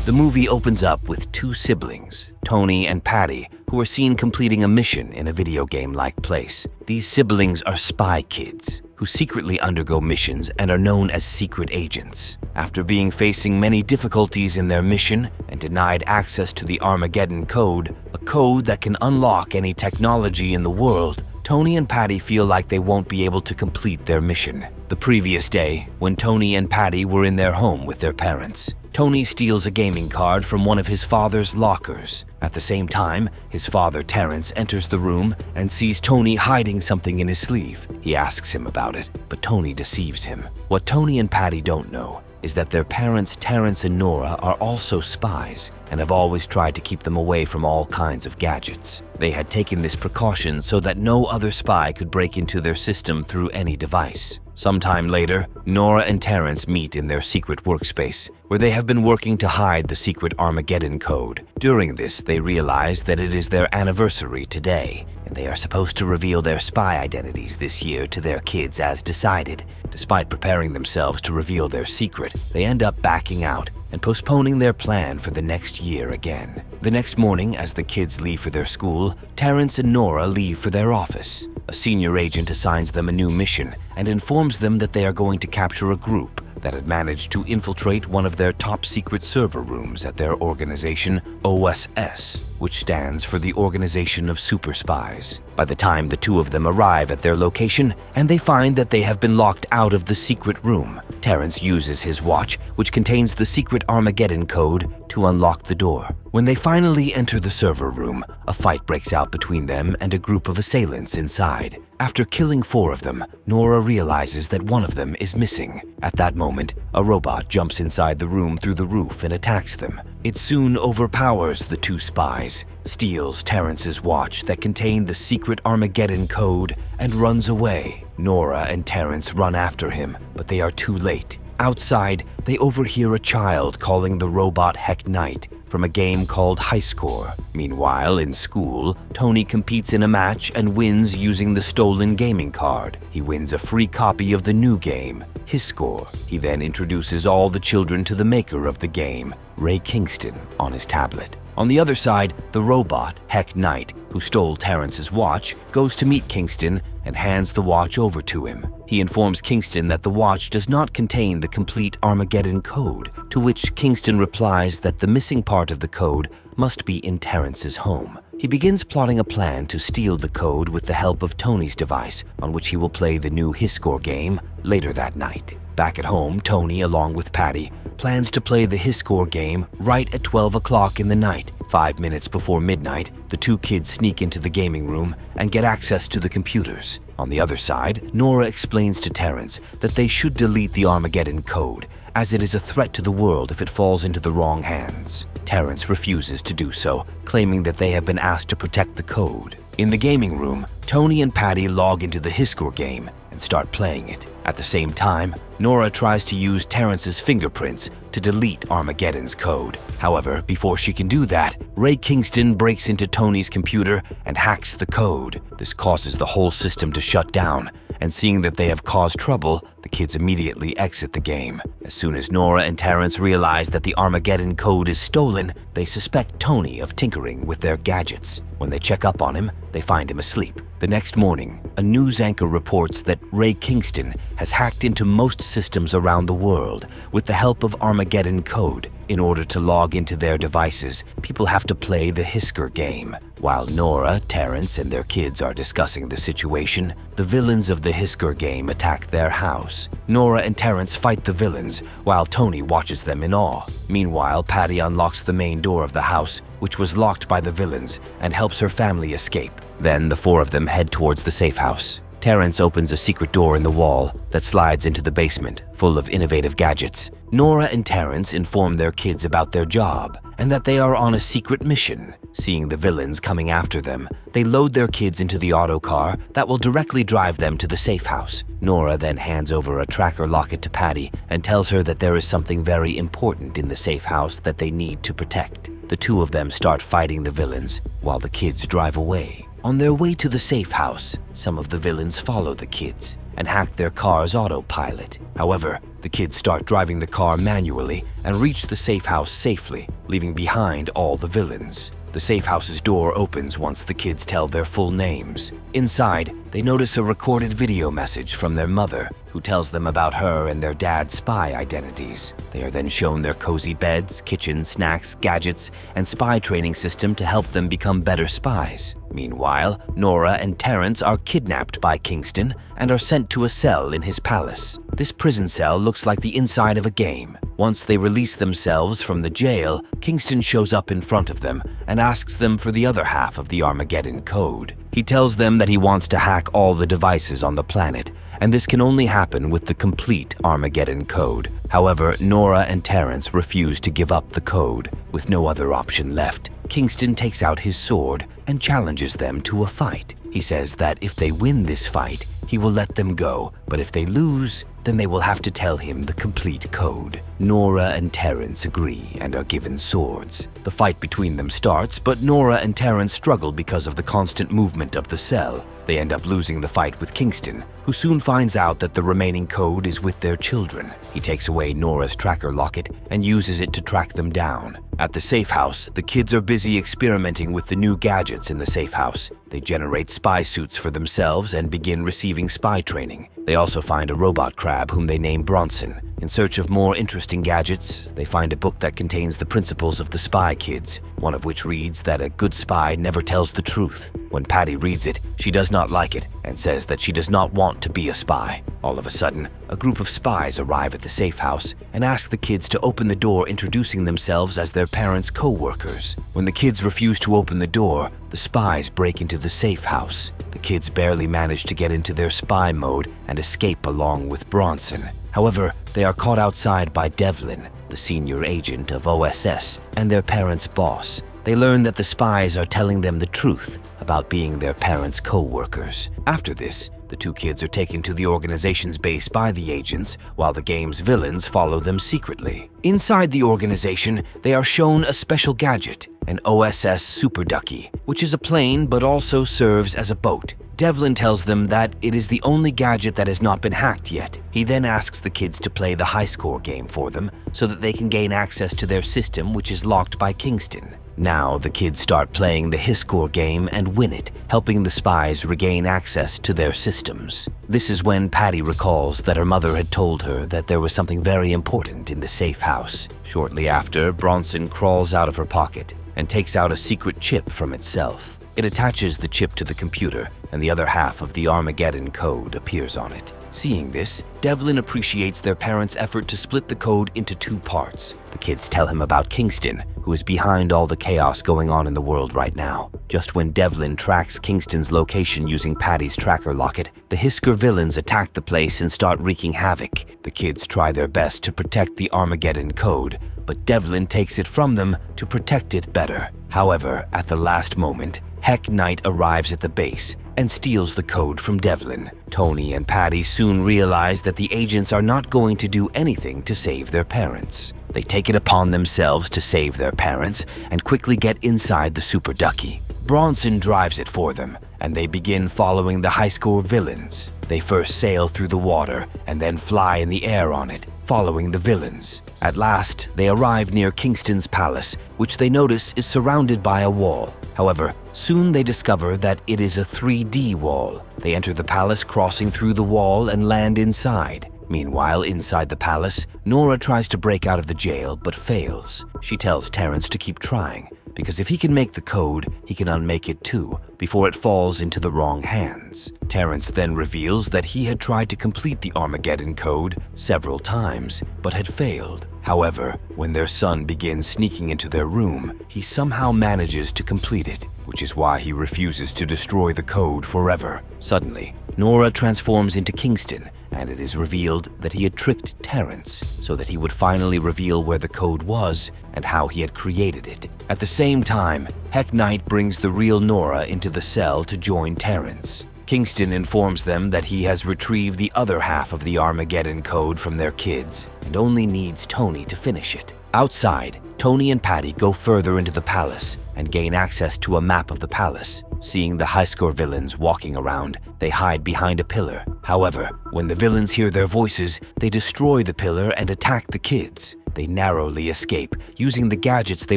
The movie opens up with two siblings, Tony and Patty, who are seen completing a mission in a video game-like place. These siblings are spy kids who secretly undergo missions and are known as secret agents. After facing many difficulties in their mission and denied access to the Armageddon code, a code that can unlock any technology in the world, Tony and Patty feel like they won't be able to complete their mission. The previous day, when Tony and Patty were in their home with their parents, Tony steals a gaming card from one of his father's lockers. At the same time, his father Terrence enters the room and sees Tony hiding something in his sleeve. He asks him about it, but Tony deceives him. What Tony and Patty don't know is that their parents Terrence and Nora are also spies and have always tried to keep them away from all kinds of gadgets. They had taken this precaution so that no other spy could break into their system through any device. Sometime later, Nora and Terrence meet in their secret workspace, where they have been working to hide the secret Armageddon code. During this, they realize that it is their anniversary today, and they are supposed to reveal their spy identities this year to their kids as decided. Despite preparing themselves to reveal their secret, they end up backing out and postponing their plan for the next year again. The next morning, as the kids leave for their school, Terrence and Nora leave for their office. A senior agent assigns them a new mission and informs them that they are going to capture a group that had managed to infiltrate one of their top secret server rooms at their organization, OSS, which stands for the Organization of Super Spies. By the time the two of them arrive at their location and they find that they have been locked out of the secret room, Terrence uses his watch, which contains the secret Armageddon code, to unlock the door. When they finally enter the server room, a fight breaks out between them and a group of assailants inside. After killing 4 of them, Nora realizes that one of them is missing. At that moment, a robot jumps inside the room through the roof and attacks them. It soon overpowers the 2 spies, steals Terrence's watch that contained the secret Armageddon code, and runs away. Nora and Terrence run after him, but they are too late. Outside, they overhear a child calling the robot Heck Knight from a game called High Score. Meanwhile, in school, Tony competes in a match and wins using the stolen gaming card. He wins a free copy of the new game, His Score. He then introduces all the children to the maker of the game, Ray Kingston, on his tablet. On the other side, the robot, Heck Knight, who stole Terrence's watch, goes to meet Kingston and hands the watch over to him. He informs Kingston that the watch does not contain the complete Armageddon code, to which Kingston replies that the missing part of the code must be in Terrence's home. He begins plotting a plan to steal the code with the help of Tony's device, on which he will play the new His Score game later that night. Back at home, Tony, along with Patty, plans to play the His Score game right at 12 o'clock in the night. 5 minutes before midnight, the 2 kids sneak into the gaming room and get access to the computers. On the other side, Nora explains to Terrence that they should delete the Armageddon code, as it is a threat to the world if it falls into the wrong hands. Terrence refuses to do so, claiming that they have been asked to protect the code. In the gaming room, Tony and Patty log into the His Score game and start playing it. At the same time, Nora tries to use Terrence's fingerprints to delete Armageddon's code. However, before she can do that, Ray Kingston breaks into Tony's computer and hacks the code. This causes the whole system to shut down, and seeing that they have caused trouble, the kids immediately exit the game. As soon as Nora and Terrence realize that the Armageddon code is stolen, they suspect Tony of tinkering with their gadgets. When they check up on him, they find him asleep. The next morning, a news anchor reports that Ray Kingston has hacked into most systems around the world with the help of Armageddon code. In order to log into their devices, people have to play the His Score game. While Nora, Terrence, and their kids are discussing the situation, the villains of the His Score game attack their house. Nora and Terrence fight the villains, while Tony watches them in awe. Meanwhile, Patty unlocks the main door of the house, which was locked by the villains, and helps her family escape. Then the 4 of them head towards the safe house. Terrence opens a secret door in the wall that slides into the basement, full of innovative gadgets. Nora and Terrence inform their kids about their job and that they are on a secret mission. Seeing the villains coming after them, they load their kids into the auto car that will directly drive them to the safe house. Nora then hands over a tracker locket to Patty and tells her that there is something very important in the safe house that they need to protect. The 2 of them start fighting the villains while the kids drive away. On their way to the safe house, some of the villains follow the kids and hack their car's autopilot. However, the kids start driving the car manually and reach the safe house safely. leaving behind all the villains. The safe house's door opens once the kids tell their full names. Inside, they notice a recorded video message from their mother, who tells them about her and their dad's spy identities. They are then shown their cozy beds, kitchen, snacks, gadgets, and spy training system to help them become better spies. Meanwhile, Nora and Terrence are kidnapped by Kingston and are sent to a cell in his palace. This prison cell looks like the inside of a game. Once they release themselves from the jail, Kingston shows up in front of them and asks them for the other half of the Armageddon code. He tells them that he wants to hack all the devices on the planet, and this can only happen with the complete Armageddon code. However, Nora and Terrence refuse to give up the code. With no other option left, Kingston takes out his sword and challenges them to a fight. He says that if they win this fight, he will let them go, but if they lose, then they will have to tell him the complete code. Nora and Terrence agree and are given swords. The fight between them starts, but Nora and Terrence struggle because of the constant movement of the cell. They end up losing the fight with Kingston, who soon finds out that the remaining code is with their children. He takes away Nora's tracker locket and uses it to track them down. At the safe house, the kids are busy experimenting with the new gadgets in the safe house. They generate spy suits for themselves and begin receiving spy training. They also find a robot crab whom they name Bronson. In search of more interesting gadgets, they find a book that contains the principles of the Spy Kids, one of which reads that a good spy never tells the truth. When Patty reads it, she does not like it and says that she does not want to be a spy. All of a sudden, a group of spies arrive at the safe house and ask the kids to open the door, introducing themselves as their parents' co-workers. When the kids refuse to open the door, the spies break into the safe house. The kids barely manage to get into their spy mode and escape along with Bronson. However, they are caught outside by Devlin, the senior agent of OSS, and their parents' boss. They learn that the spies are telling them the truth about being their parents' co-workers. After this, the two kids are taken to the organization's base by the agents, while the game's villains follow them secretly. Inside the organization, they are shown a special gadget, an OSS Super Ducky, which is a plane but also serves as a boat. Devlin tells them that it is the only gadget that has not been hacked yet. He then asks the kids to play the high score game for them so that they can gain access to their system, which is locked by Kingston. Now, the kids start playing the high score game and win it, helping the spies regain access to their systems. This is when Patty recalls that her mother had told her that there was something very important in the safe house. Shortly after, Bronson crawls out of her pocket and takes out a secret chip from itself. It attaches the chip to the computer, and the other half of the Armageddon code appears on it. Seeing this, Devlin appreciates their parents' effort to split the code into two parts. The kids tell him about Kingston, who is behind all the chaos going on in the world right now. Just when Devlin tracks Kingston's location using Patty's tracker locket, the Hisker villains attack the place and start wreaking havoc. The kids try their best to protect the Armageddon code, but Devlin takes it from them to protect it better. However, at the last moment, Heck Knight arrives at the base and steals the code from Devlin. Tony and Patty soon realize that the agents are not going to do anything to save their parents. They take it upon themselves to save their parents and quickly get inside the Super Ducky. Bronson drives it for them, and they begin following the high score villains. They first sail through the water and then fly in the air on it, following the villains. At last, they arrive near Kingstons Palace, which they notice is surrounded by a wall. However, soon they discover that it is a 3D wall. They enter the palace, crossing through the wall, and land inside. Meanwhile, inside the palace, Nora tries to break out of the jail but fails. She tells Terrence to keep trying, because if he can make the code, he can unmake it too, before it falls into the wrong hands. Terrence then reveals that he had tried to complete the Armageddon code several times, but had failed. However, when their son begins sneaking into their room, he somehow manages to complete it, which is why he refuses to destroy the code forever. Suddenly, Nora transforms into Kingston, and it is revealed that he had tricked Terrence so that he would finally reveal where the code was and how he had created it. At the same time, Heck Knight brings the real Nora into the cell to join Terrence. Kingston informs them that he has retrieved the other half of the Armageddon code from their kids and only needs Tony to finish it. Outside, Tony and Patty go further into the palace and gain access to a map of the palace. Seeing the high-score villains walking around, they hide behind a pillar. However, when the villains hear their voices, they destroy the pillar and attack the kids. They narrowly escape, using the gadgets they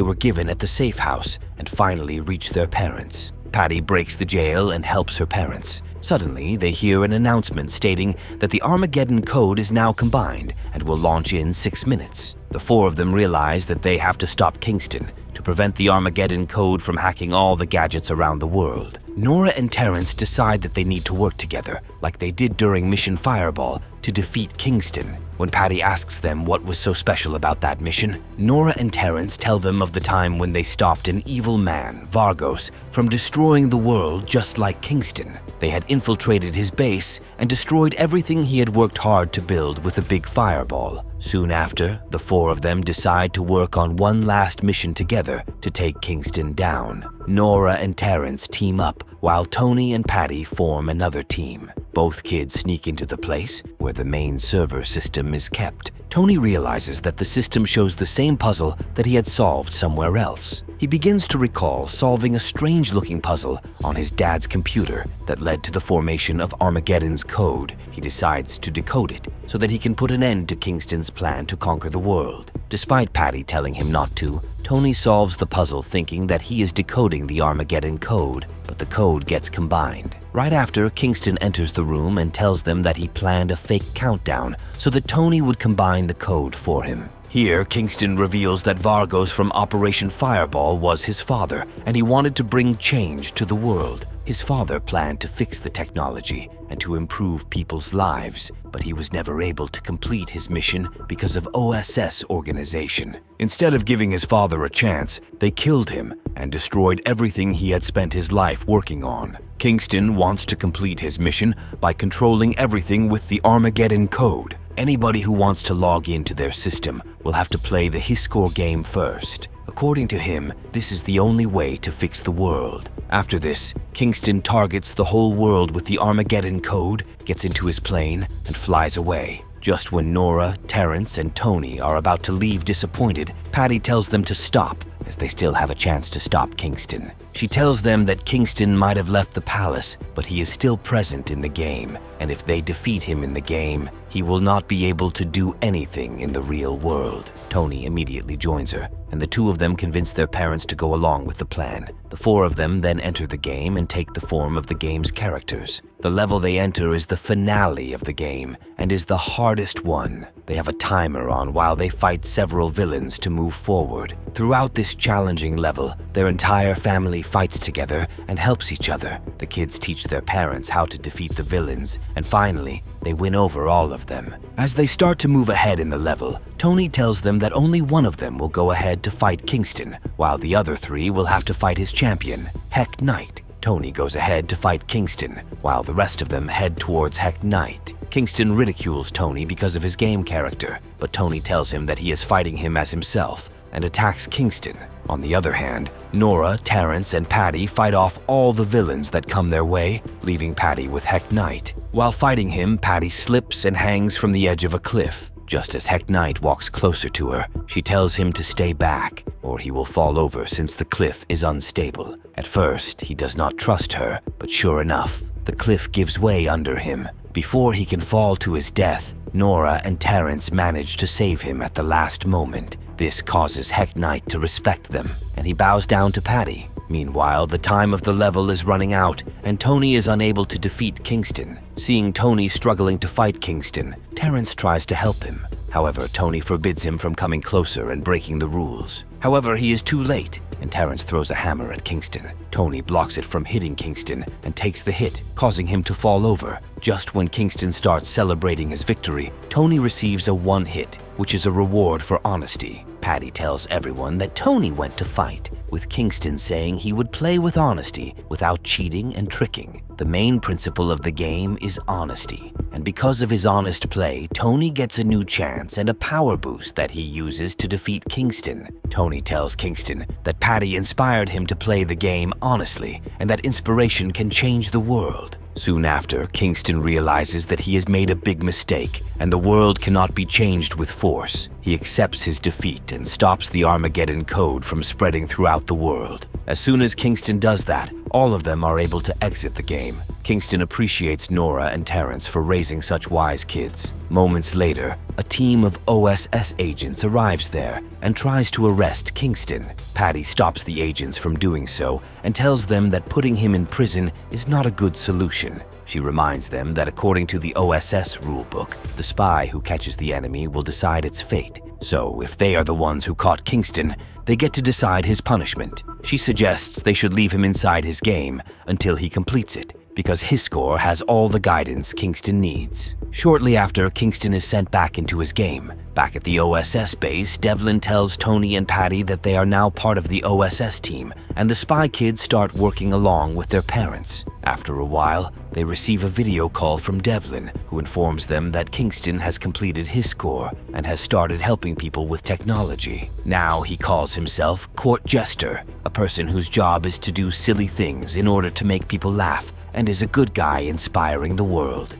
were given at the safe house, and finally reach their parents. Patty breaks the jail and helps her parents. Suddenly, they hear an announcement stating that the Armageddon code is now combined and will launch in 6 minutes. The four of them realize that they have to stop Kingston to prevent the Armageddon code from hacking all the gadgets around the world. Nora and Terrence decide that they need to work together, like they did during Mission Fireball, to defeat Kingston. When Patty asks them what was so special about that mission, Nora and Terrence tell them of the time when they stopped an evil man, Vargos, from destroying the world just like Kingston. They had infiltrated his base and destroyed everything he had worked hard to build with a big fireball. Soon after, the four of them decide to work on one last mission together to take Kingston down. Nora and Terrence team up, while Tony and Patty form another team. Both kids sneak into the place where the main server system is kept. Tony realizes that the system shows the same puzzle that he had solved somewhere else. He begins to recall solving a strange-looking puzzle on his dad's computer that led to the formation of Armageddon's code. He decides to decode it so that he can put an end to Kingston's plan to conquer the world. Despite Patty telling him not to, Tony solves the puzzle thinking that he is decoding the Armageddon code, but the code gets combined. Right after, Kingston enters the room and tells them that he planned a fake countdown so that Tony would combine the code for him. Here, Kingston reveals that Vargos from Operation Fireball was his father, and he wanted to bring change to the world. His father planned to fix the technology and to improve people's lives, but he was never able to complete his mission because of OSS organization. Instead of giving his father a chance, they killed him and destroyed everything he had spent his life working on. Kingston wants to complete his mission by controlling everything with the Armageddon code. Anybody who wants to log into their system will have to play the high-score game first. According to him, this is the only way to fix the world. After this, Kingston targets the whole world with the Armageddon code, gets into his plane, and flies away. Just when Nora, Terrence, and Tony are about to leave disappointed, Patty tells them to stop, as they still have a chance to stop Kingston. She tells them that Kingston might have left the palace, but he is still present in the game, and if they defeat him in the game, he will not be able to do anything in the real world. Tony immediately joins her, and the two of them convince their parents to go along with the plan. The four of them then enter the game and take the form of the game's characters. The level they enter is the finale of the game and is the hardest one. They have a timer on while they fight several villains to move forward. Throughout this challenging level, their entire family fights together and helps each other. The kids teach their parents how to defeat the villains, and finally, they win over all of them. As they start to move ahead in the level, Tony tells them that only one of them will go ahead to fight Kingston, while the other three will have to fight his champion, Heck Knight. Tony goes ahead to fight Kingston, while the rest of them head towards Heck Knight. Kingston ridicules Tony because of his game character, but Tony tells him that he is fighting him as himself and attacks Kingston. On the other hand, Nora, Terrence, and Patty fight off all the villains that come their way, leaving Patty with Heck Knight. While fighting him, Patty slips and hangs from the edge of a cliff. Just as Heck Knight walks closer to her, she tells him to stay back, or he will fall over since the cliff is unstable. At first, he does not trust her, but sure enough, the cliff gives way under him. Before he can fall to his death, Nora and Terrence manage to save him at the last moment. This causes Heck Knight to respect them, and he bows down to Patty. Meanwhile, the time of the level is running out, and Tony is unable to defeat Kingston. Seeing Tony struggling to fight Kingston, Terrence tries to help him. However, Tony forbids him from coming closer and breaking the rules. However, he is too late, and Terrence throws a hammer at Kingston. Tony blocks it from hitting Kingston and takes the hit, causing him to fall over. Just when Kingston starts celebrating his victory, Tony receives a one hit, which is a reward for honesty. Patty tells everyone that Tony went to fight, with Kingston saying he would play with honesty without cheating and tricking. The main principle of the game is honesty, and because of his honest play, Tony gets a new chance and a power boost that he uses to defeat Kingston. Tony tells Kingston that Patty inspired him to play the game honestly, and that inspiration can change the world. Soon after, Kingston realizes that he has made a big mistake, and the world cannot be changed with force. He accepts his defeat and stops the Armageddon code from spreading throughout the world. As soon as Kingston does that, all of them are able to exit the game. Kingston appreciates Nora and Terrence for raising such wise kids. Moments later, a team of OSS agents arrives there and tries to arrest Kingston. Patty stops the agents from doing so and tells them that putting him in prison is not a good solution. She reminds them that according to the OSS rulebook, the spy who catches the enemy will decide its fate. So if they are the ones who caught Kingston, they get to decide his punishment. She suggests they should leave him inside his game until he completes it, because his score has all the guidance Kingston needs. Shortly after, Kingston is sent back into his game. Back at the OSS base, Devlin tells Tony and Patty that they are now part of the OSS team, and the spy kids start working along with their parents. After a while, they receive a video call from Devlin, who informs them that Kingston has completed his score and has started helping people with technology. Now he calls himself Court Jester, a person whose job is to do silly things in order to make people laugh, and is a good guy inspiring the world.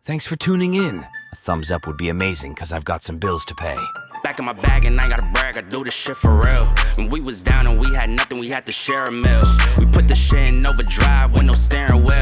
Thanks for tuning in. A thumbs up would be amazing because I've got some bills to pay. Back in my bag and I gotta brag, I do this shit for real. When we was down and we had nothing, we had to share a meal. We put the shit in overdrive with no steering wheel.